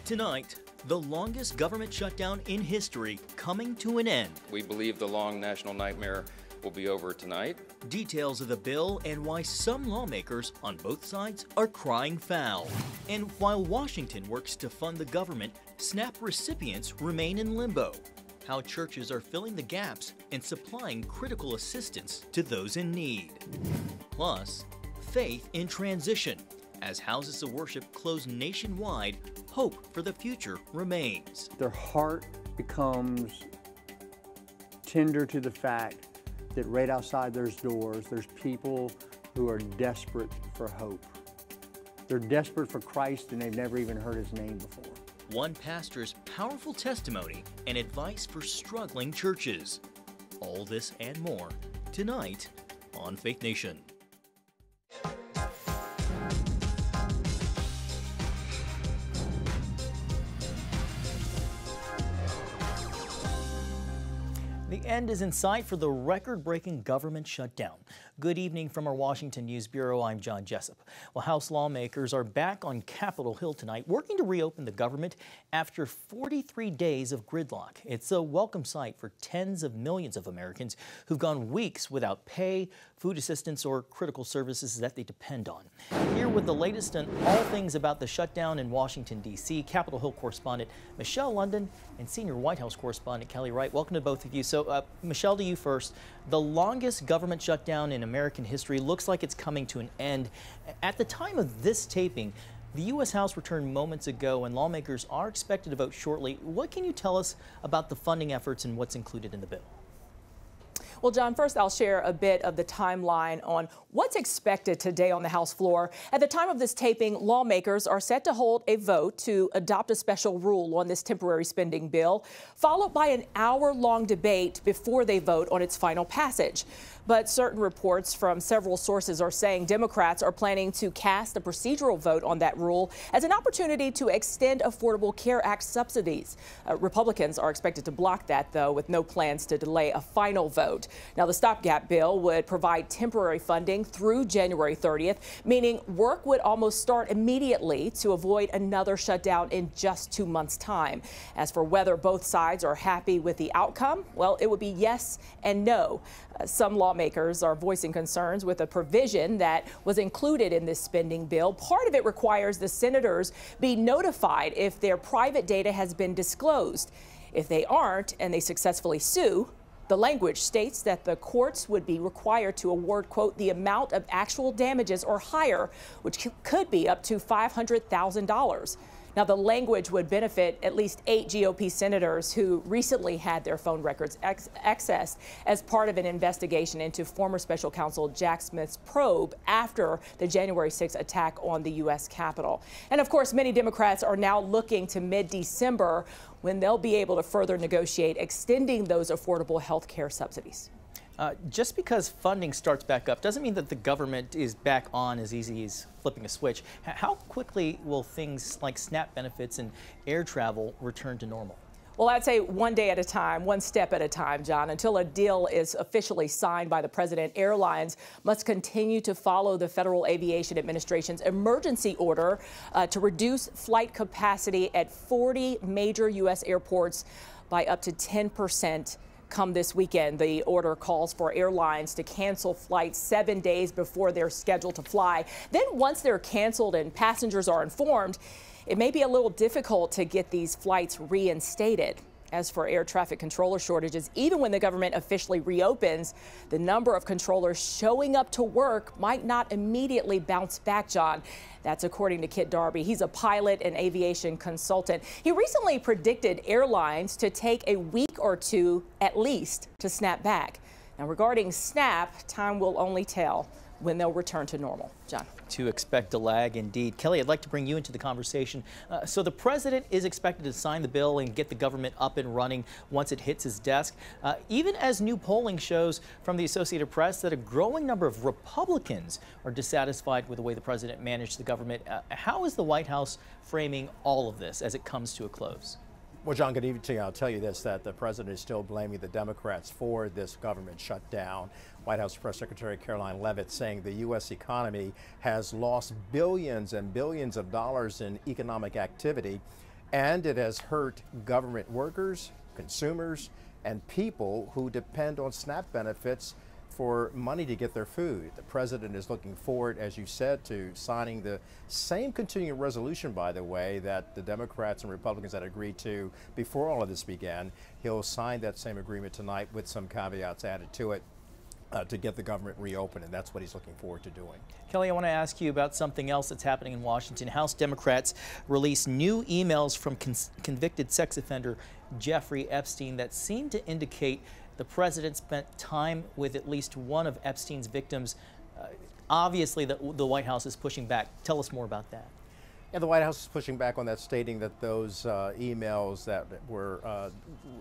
Tonight, the longest government shutdown in history coming to an end. We believe the long national nightmare will be over tonight. Details of the bill and why some lawmakers on both sides are crying foul. And while Washington works to fund the government, SNAP recipients remain in limbo. How churches are filling the gaps and supplying critical assistance to those in need. Plus, faith in transition. As houses of worship close nationwide, hope for the future remains. Their heart becomes tender to the fact that right outside those doors, there's people who are desperate for hope. They're desperate for Christ and they've never even heard his name before. One pastor's powerful testimony and advice for struggling churches. All this and more tonight on Faith Nation. The end is in sight for the record-breaking government shutdown. Good evening from our Washington News Bureau. I'm John Jessup. Well, House lawmakers are back on Capitol Hill tonight working to reopen the government after 43 days of gridlock. It's a welcome sight for tens of millions of Americans who've gone weeks without pay, food assistance, or critical services that they depend on. Here with the latest on all things about the shutdown in Washington, D.C., Capitol Hill correspondent Michelle London and senior White House correspondent Kelly Wright. Welcome to both of you. So, Michelle, to you first. The longest government shutdown in American history looks like it's coming to an end. At the time of this taping, the U.S. House returned moments ago and lawmakers are expected to vote shortly. What can you tell us about the funding efforts and what's included in the bill? Well, John, first I'll share a bit of the timeline on what's expected today on the House floor. At the time of this taping, lawmakers are set to hold a vote to adopt a special rule on this temporary spending bill, followed by an hour-long debate before they vote on its final passage. But certain reports from several sources are saying Democrats are planning to cast a procedural vote on that rule as an opportunity to extend Affordable Care Act subsidies. Republicans are expected to block that, though, with no plans to delay a final vote. Now, the stopgap bill would provide temporary funding through January 30th, meaning work would almost start immediately to avoid another shutdown in just 2 months' time. As for whether both sides are happy with the outcome, well, it would be yes and no. Some lawmakers are voicing concerns with a provision that was included in this spending bill. Part of it requires the senators be notified if their private data has been disclosed. If they aren't and they successfully sue, the language states that the courts would be required to award, quote, the amount of actual damages or higher, which could be up to $500,000. Now, the language would benefit at least 8 GOP senators who recently had their phone records accessed as part of an investigation into former special counsel Jack Smith's probe after the January 6th attack on the U.S. Capitol. And of course, many Democrats are now looking to mid-December when they'll be able to further negotiate extending those affordable health care subsidies. Just because funding starts back up doesn't mean that the government is back on as easy as flipping a switch. How quickly will things like SNAP benefits and air travel return to normal? Well, I'd say one day at a time, one step at a time, John. Until a deal is officially signed by the president, airlines must continue to follow the Federal Aviation Administration's emergency order to reduce flight capacity at 40 major U.S. airports by up to 10%. Come this weekend. The order calls for airlines to cancel flights 7 days before they're scheduled to fly. Then once they're canceled and passengers are informed, it may be a little difficult to get these flights reinstated. As for air traffic controller shortages, even when the government officially reopens, the number of controllers showing up to work might not immediately bounce back, John. That's according to Kit Darby. He's a pilot and aviation consultant. He recently predicted airlines to take a week or two at least to snap back. Now, regarding SNAP, time will only tell when they'll return to normal. John. To expect a lag indeed. Kelly, I'd like to bring you into the conversation. So the president is expected to sign the bill and get the government up and running once it hits his desk, even as new polling shows from the Associated Press that a growing number of Republicans are dissatisfied with the way the president managed the government. How is the White House framing all of this as it comes to a close? Well, John, good evening to you. I'll tell you this, that the president is still blaming the Democrats for this government shutdown. White House Press Secretary Caroline Leavitt saying the U.S. economy has lost billions and billions of dollars in economic activity. and it has hurt government workers, consumers, and people who depend on SNAP benefits for money to get their food. The president is looking forward, as you said, to signing the same continuing resolution, by the way, that the Democrats and Republicans had agreed to before all of this began. He'll sign that same agreement tonight with some caveats added to it to get the government reopened, and that's what he's looking forward to doing. Kelly, I want to ask you about something else that's happening in Washington. House Democrats released new emails from convicted sex offender Jeffrey Epstein that seem to indicate the president spent time with at least one of Epstein's victims. Obviously, the White House is pushing back. Tell us more about that. Yeah, the White House is pushing back on that, stating that those emails that were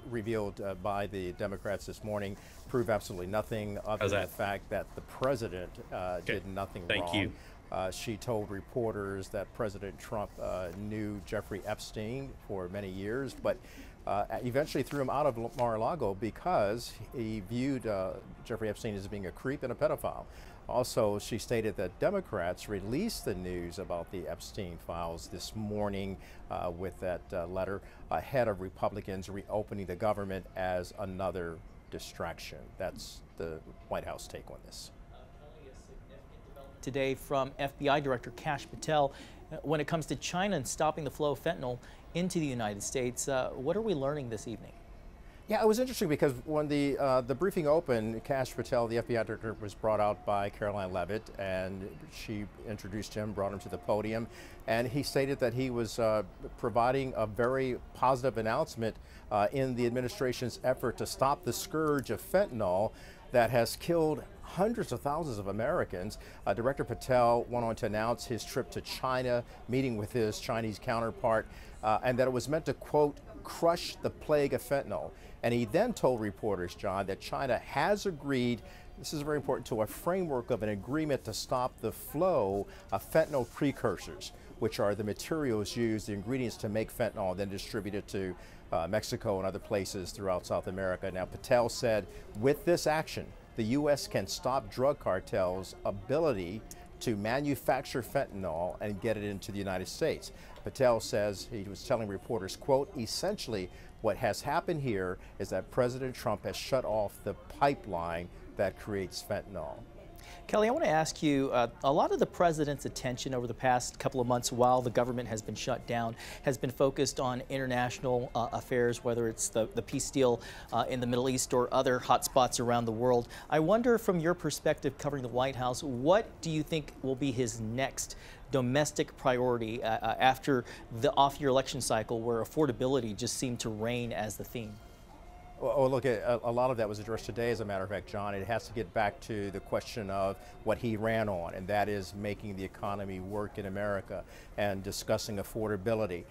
revealed by the Democrats this morning prove absolutely nothing other than the fact that the president did nothing wrong. Thank you. She told reporters that President Trump knew Jeffrey Epstein for many years, but eventually threw him out of Mar-a-Lago because he viewed Jeffrey Epstein as being a creep and a pedophile. Also, she stated that Democrats released the news about the Epstein files this morning with that letter ahead of Republicans reopening the government as another distraction. That's the White House take on this. Today from FBI Director Kash Patel, when it comes to China and stopping the flow of fentanyl into the United States, what are we learning this evening? Yeah, it was interesting because when the briefing opened, Kash Patel, the FBI director, was brought out by Caroline Leavitt, and she introduced him, brought him to the podium, and he stated that he was providing a very positive announcement in the administration's effort to stop the scourge of fentanyl that has killed hundreds of thousands of Americans. Director Patel went on to announce his trip to China, meeting with his Chinese counterpart, and that it was meant to, quote, crush the plague of fentanyl. And he then told reporters, John, that China has agreed, this is very important, to a framework of an agreement to stop the flow of fentanyl precursors, which are the materials used, the ingredients to make fentanyl, and then distributed to Mexico and other places throughout South America. Now, Patel said, with this action, the U.S. can stop drug cartels' ability to manufacture fentanyl and get it into the United States. Patel says, he was telling reporters, quote, essentially what has happened here is that President Trump has shut off the pipeline that creates fentanyl. Kelly, I want to ask you, a lot of the president's attention over the past couple of months while the government has been shut down has been focused on international affairs, whether it's the peace deal in the Middle East or other hotspots around the world. I wonder, from your perspective covering the White House, what do you think will be his next domestic priority after the off-year election cycle where affordability just seemed to reign as the theme? Well, look, a lot of that was addressed today, as a matter of fact, John. It has to get back to the question of what he ran on, and that is making the economy work in America and discussing affordability.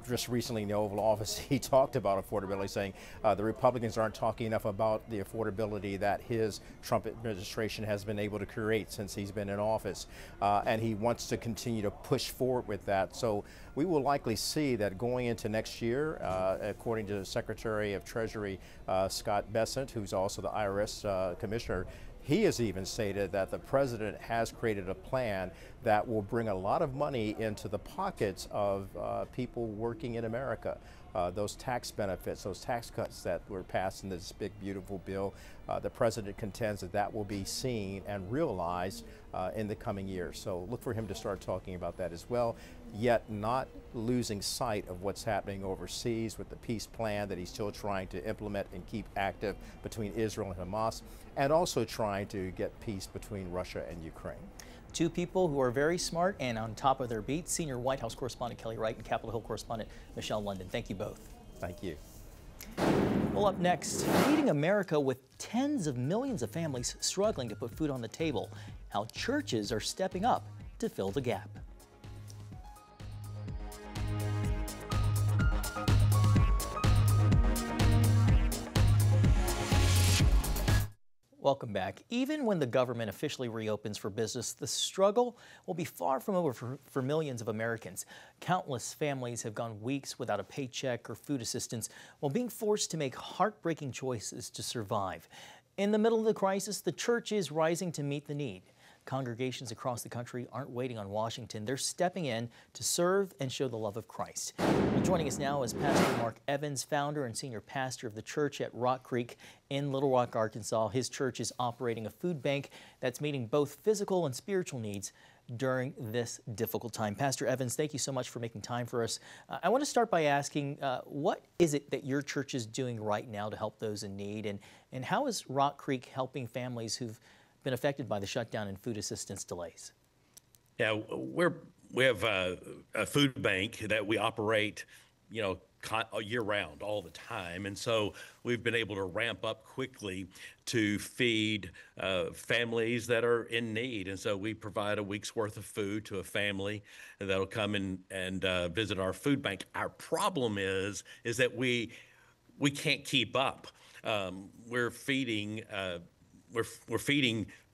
Just recently in the Oval Office, he talked about affordability, saying the Republicans aren't talking enough about the affordability that his Trump administration has been able to create since he's been in office. And he wants to continue to push forward with that. So we will likely see that going into next year, according to the Secretary of Treasury, Scott Bessent, who's also the IRS commissioner, he has even stated that the president has created a plan that will bring a lot of money into the pockets of people working in America. Those tax benefits, those tax cuts that were passed in this big, beautiful bill, the president contends that that will be seen and realized in the coming years. So look for him to start talking about that as well, yet not losing sight of what's happening overseas with the peace plan that he's still trying to implement and keep active between Israel and Hamas, and also trying to get peace between Russia and Ukraine. Two people who are very smart and on top of their beat, senior White House correspondent Kelly Wright and Capitol Hill correspondent Michelle London. Thank you both. Thank you. Well, up next, feeding America with tens of millions of families struggling to put food on the table. How churches are stepping up to fill the gap. Welcome back. Even when the government officially reopens for business, the struggle will be far from over for millions of Americans. Countless families have gone weeks without a paycheck or food assistance while being forced to make heartbreaking choices to survive. In the middle of the crisis, the church is rising to meet the need. congregations across the country aren't waiting on Washington. They're stepping in to serve and show the love of Christ. Well, joining us now is Pastor Mark Evans, founder and senior pastor of the church at Rock Creek in Little Rock, Arkansas. His church is operating a food bank that's meeting both physical and spiritual needs during this difficult time. Pastor Evans, thank you so much for making time for us. I want to start by asking, what is it that your church is doing right now to help those in need, and how is Rock Creek helping families who've been affected by the shutdown and food assistance delays? Yeah, we have a food bank that we operate, year round, all the time. And so we've been able to ramp up quickly to feed families that are in need. And so we provide a week's worth of food to a family that'll come and visit our food bank. Our problem is that we can't keep up. We're feeding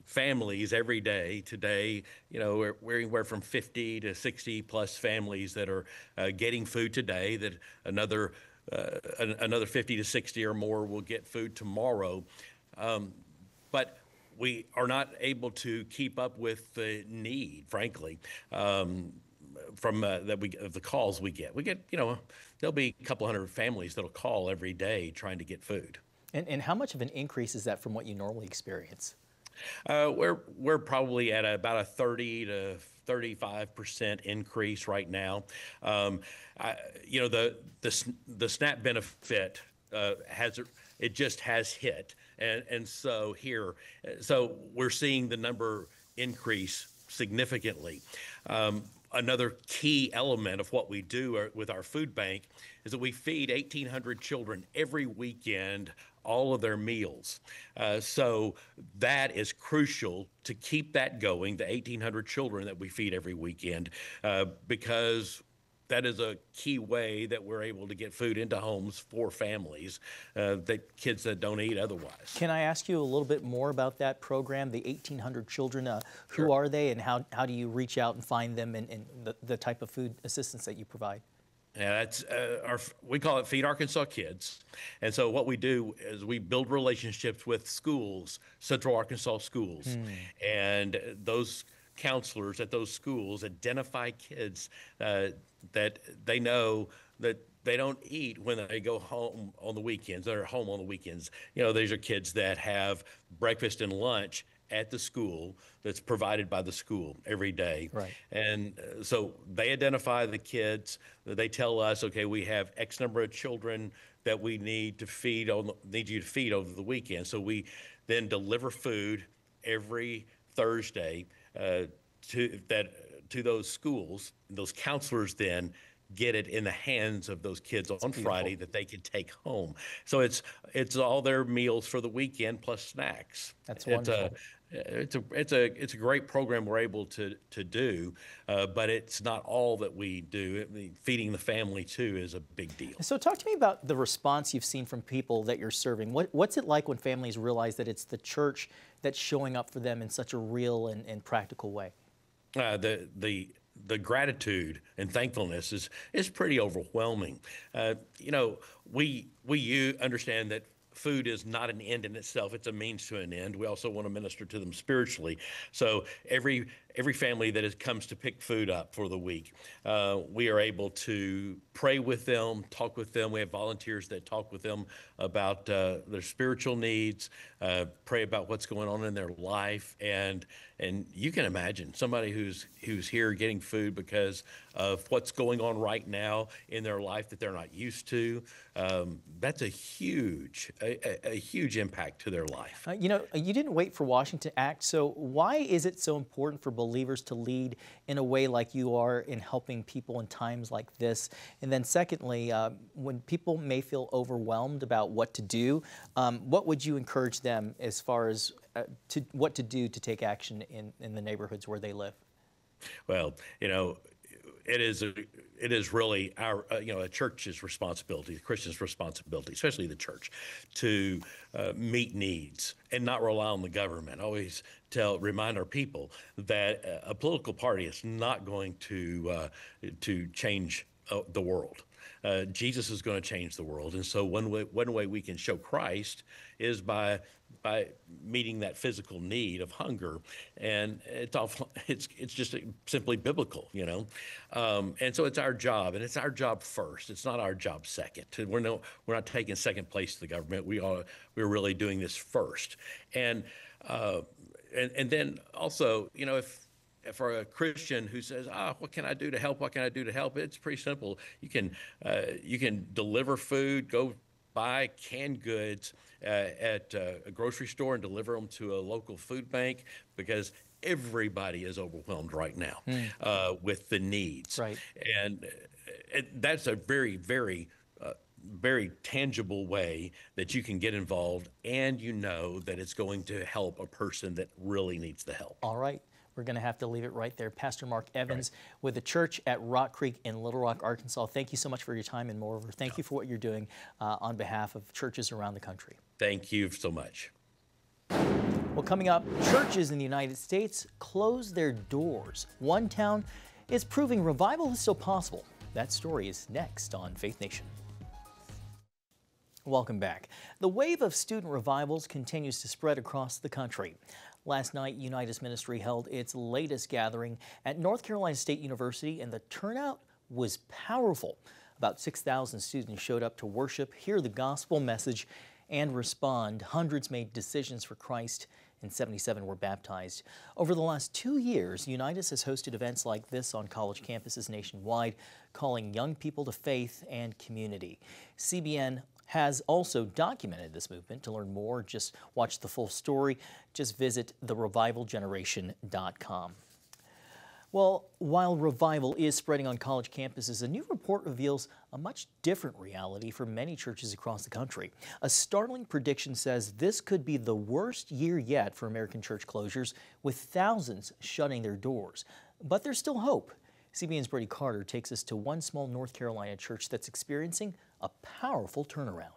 families every day. Today, we're anywhere from 50 to 60 plus families that are getting food today, that another 50 to 60 or more will get food tomorrow. But we are not able to keep up with the need, frankly, from the calls we get. There'll be a couple hundred families that'll call every day trying to get food. And how much of an increase is that from what you normally experience? We're probably at about a 30 to 35% increase right now. The SNAP benefit has hit, and so we're seeing the number increase significantly. Another key element of what we do with our food bank is that we feed 1,800 children every weekend all of their meals. So that is crucial to keep that going, the 1,800 children that we feed every weekend, because that is a key way that we're able to get food into homes for families, kids that don't eat otherwise. Can I ask you a little bit more about that program, the 1,800 children? Who Sure. are they, and how do you reach out and find them, and the type of food assistance that you provide? Yeah, that's we call it Feed Arkansas Kids. And so what we do is we build relationships with schools, Central Arkansas schools, and those counselors at those schools identify kids that they know that they don't eat when they go home on the weekends. They're home on the weekends. These are kids that have breakfast and lunch at the school that's provided by the school every day. Right. And so they identify the kids. They tell us, okay, we have X number of children that we need you to feed over the weekend. So we then deliver food every Thursday to those schools. Those counselors then get it in the hands of those kids on Friday that they can take home. So it's all their meals for the weekend plus snacks. That's wonderful. It's a great program we're able to do, but it's not all that we do. Feeding the family too is a big deal. So talk to me about the response you've seen from people that you're serving. What's it like when families realize that it's the church that's showing up for them in such a real and practical way? The gratitude and thankfulness is pretty overwhelming. We understand that food is not an end in itself. It's a means to an end. We also want to minister to them spiritually. So every family that comes to pick food up for the week, we are able to pray with them, talk with them. We have volunteers that talk with them about their spiritual needs, pray about what's going on in their life. And you can imagine somebody who's here getting food because of what's going on right now in their life that they're not used to. That's a huge impact to their life. You didn't wait for Washington to act, so why is it so important for believers to lead in a way like you are in helping people in times like this? And then secondly, when people may feel overwhelmed about what to do, what would you encourage them as far as what to do to take action in the neighborhoods where they live? Well, it is really our a church's responsibility, the Christian's responsibility, especially the church, to meet needs and not rely on the government. Always remind our people that a political party is not going to change the world. Jesus is going to change the world, and so one way we can show Christ is by meeting that physical need of hunger, and it's just simply biblical, you know, and so it's our job, and it's our job first. It's not our job second. We're not taking second place to the government. We're really doing this first, and then also, you know, if for a Christian who says, what can I do to help? What can I do to help? It's pretty simple. You can deliver food, go buy canned goods at a grocery store and deliver them to a local food bank, because everybody is overwhelmed right now with the needs. Right. And that's a very, very very tangible way that you can get involved, and you know that it's going to help a person that really needs the help. All right. We're going to have to leave it right there. Pastor Mark Evans with the church at Rock Creek in Little Rock, Arkansas. Thank you so much for your time, and moreover, thank you for what you're doing on behalf of churches around the country. Thank you so much. Well, coming up, churches in the United States close their doors. One town is proving revival is still possible. That story is next on Faith Nation. Welcome back. The wave of student revivals continues to spread across the country. Last night, Unitas Ministry held its latest gathering at North Carolina State University, and the turnout was powerful. About 6,000 students showed up to worship, hear the gospel message, and respond. Hundreds made decisions for Christ, and 77 were baptized. Over the last 2 years, Unitas has hosted events like this on college campuses nationwide, calling young people to faith and community. CBN has also documented this movement. To learn more, just watch the full story. Just visit therevivalgeneration.com. Well, while revival is spreading on college campuses, a new report reveals a much different reality for many churches across the country. A startling prediction says this could be the worst year yet for American church closures, with thousands shutting their doors. But there's still hope. CBN's Brady Carter takes us to one small North Carolina church that's experiencing a powerful turnaround.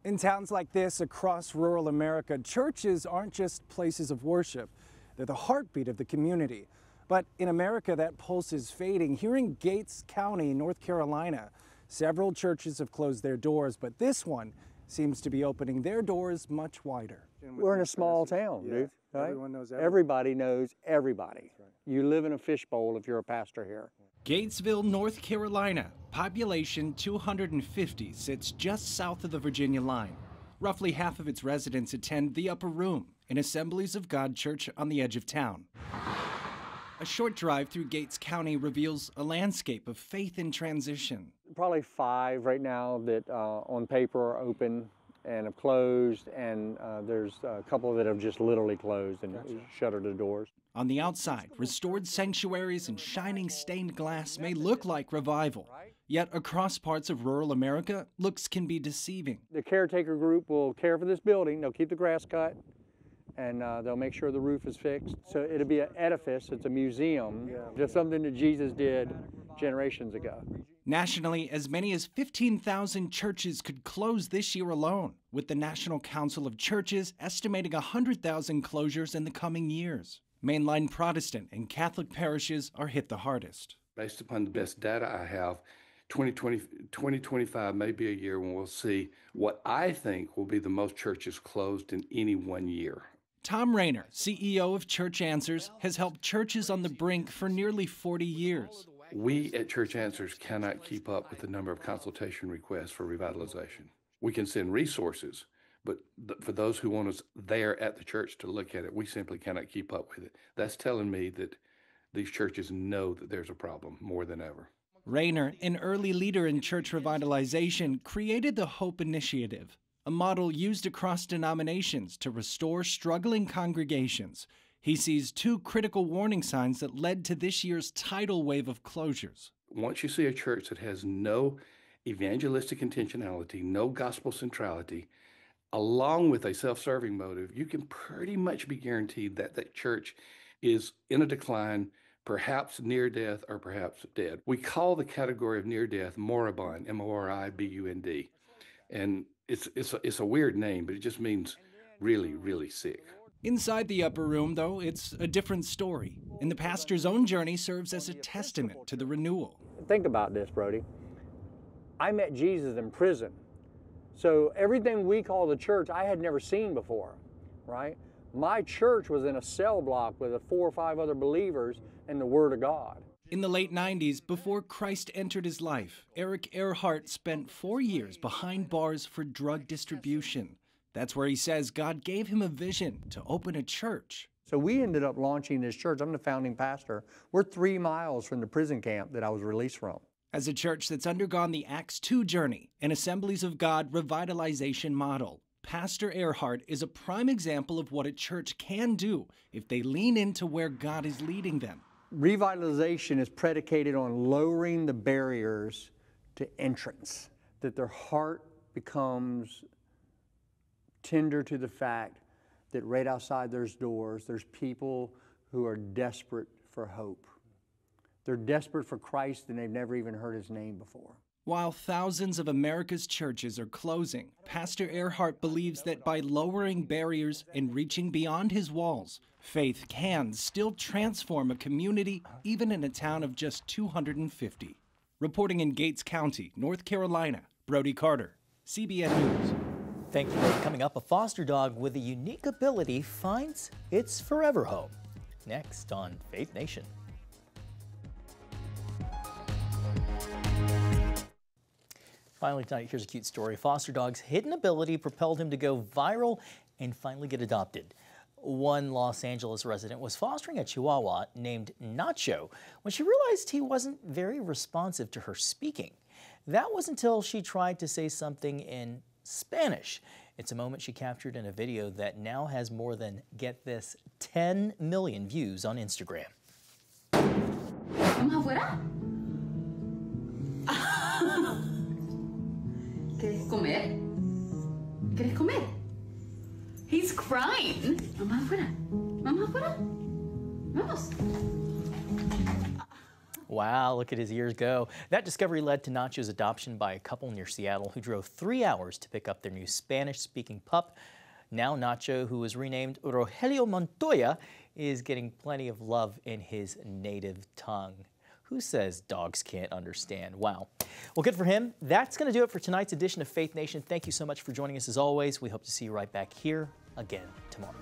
In towns like this across rural America, churches aren't just places of worship. They're the heartbeat of the community. But in America, that pulse is fading. Here in Gates County, North Carolina, several churches have closed their doors, but this one seems to be opening their doors much wider. We're in a small town, dude. Right? Everyone knows everybody. Everybody knows everybody. Right. You live in a fishbowl if you're a pastor here. Gatesville, North Carolina, population 250, sits just south of the Virginia line. Roughly half of its residents attend the Upper Room, an Assemblies of God church on the edge of town. A short drive through Gates County reveals a landscape of faith in transition. Probably 5 right now that on paper are open and have closed, and there's a couple that have just literally closed and shuttered the doors. On the outside, restored sanctuaries and shining stained glass may look like revival. Yet across parts of rural America, looks can be deceiving. The caretaker group will care for this building. They'll keep the grass cut, and they'll make sure the roof is fixed. So it'll be an edifice. It's a museum, just something that Jesus did generations ago. Nationally, as many as 15,000 churches could close this year alone, with the National Council of Churches estimating 100,000 closures in the coming years. Mainline Protestant and Catholic parishes are hit the hardest. Based upon the best data I have, 2025 may be a year when we'll see what I think will be the most churches closed in any one year. Tom Rayner, CEO of Church Answers, has helped churches on the brink for nearly 40 years. We at Church Answers cannot keep up with the number of consultation requests for revitalization. We can send resources, but for those who want us there at the church to look at it, we simply cannot keep up with it. That's telling me that these churches know that there's a problem more than ever. Rayner, an early leader in church revitalization, created the Hope Initiative, a model used across denominations to restore struggling congregations. He sees 2 critical warning signs that led to this year's tidal wave of closures. Once you see a church that has no evangelistic intentionality, no gospel centrality, along with a self-serving motive, you can pretty much be guaranteed that that church is in a decline, perhaps near death or perhaps dead. We call the category of near death moribund, M-O-R-I-B-U-N-D. And it's a weird name, but it just means really, really sick. Inside the upper room, though, it's a different story, and the pastor's own journey serves as a testament to the renewal. Think about this, Brody. I met Jesus in prison. So everything we call the church, I had never seen before, right? My church was in a cell block with 4 or 5 other believers and the Word of God. In the late 90s, before Christ entered his life, Eric Earhart spent 4 years behind bars for drug distribution. That's where he says God gave him a vision to open a church. So we ended up launching this church. I'm the founding pastor. We're 3 miles from the prison camp that I was released from. As a church that's undergone the Acts 2 journey, an Assemblies of God revitalization model, Pastor Earhart is a prime example of what a church can do if they lean into where God is leading them. Revitalization is predicated on lowering the barriers to entrance, that their heart becomes tender to the fact that right outside those doors, there's people who are desperate for hope. They're desperate for Christ and they've never even heard his name before. While thousands of America's churches are closing, Pastor Earhart believes that by lowering barriers and reaching beyond his walls, faith can still transform a community, even in a town of just 250. Reporting in Gates County, North Carolina, Brody Carter, CBN News. Thank you, Brody. Coming up, a foster dog with a unique ability finds its forever home. Next on Faith Nation. Finally tonight, here's a cute story. Foster dog's hidden ability propelled him to go viral and finally get adopted. One Los Angeles resident was fostering a Chihuahua named Nacho when she realized he wasn't very responsive to her speaking. That was until she tried to say something in Spanish. It's a moment she captured in a video that now has more than, get this, 10 million views on Instagram. ¿Vamos afuera? ¿Quieres comer? ¿Quieres comer? He's crying. Vamos afuera. Vamos afuera. Vamos. Wow, look at his ears go. That discovery led to Nacho's adoption by a couple near Seattle who drove 3 hours to pick up their new Spanish-speaking pup. Now Nacho, who was renamed Rogelio Montoya, is getting plenty of love in his native tongue. Who says dogs can't understand? Wow. Well, good for him. That's going to do it for tonight's edition of Faith Nation. Thank you so much for joining us as always. We hope to see you right back here again tomorrow.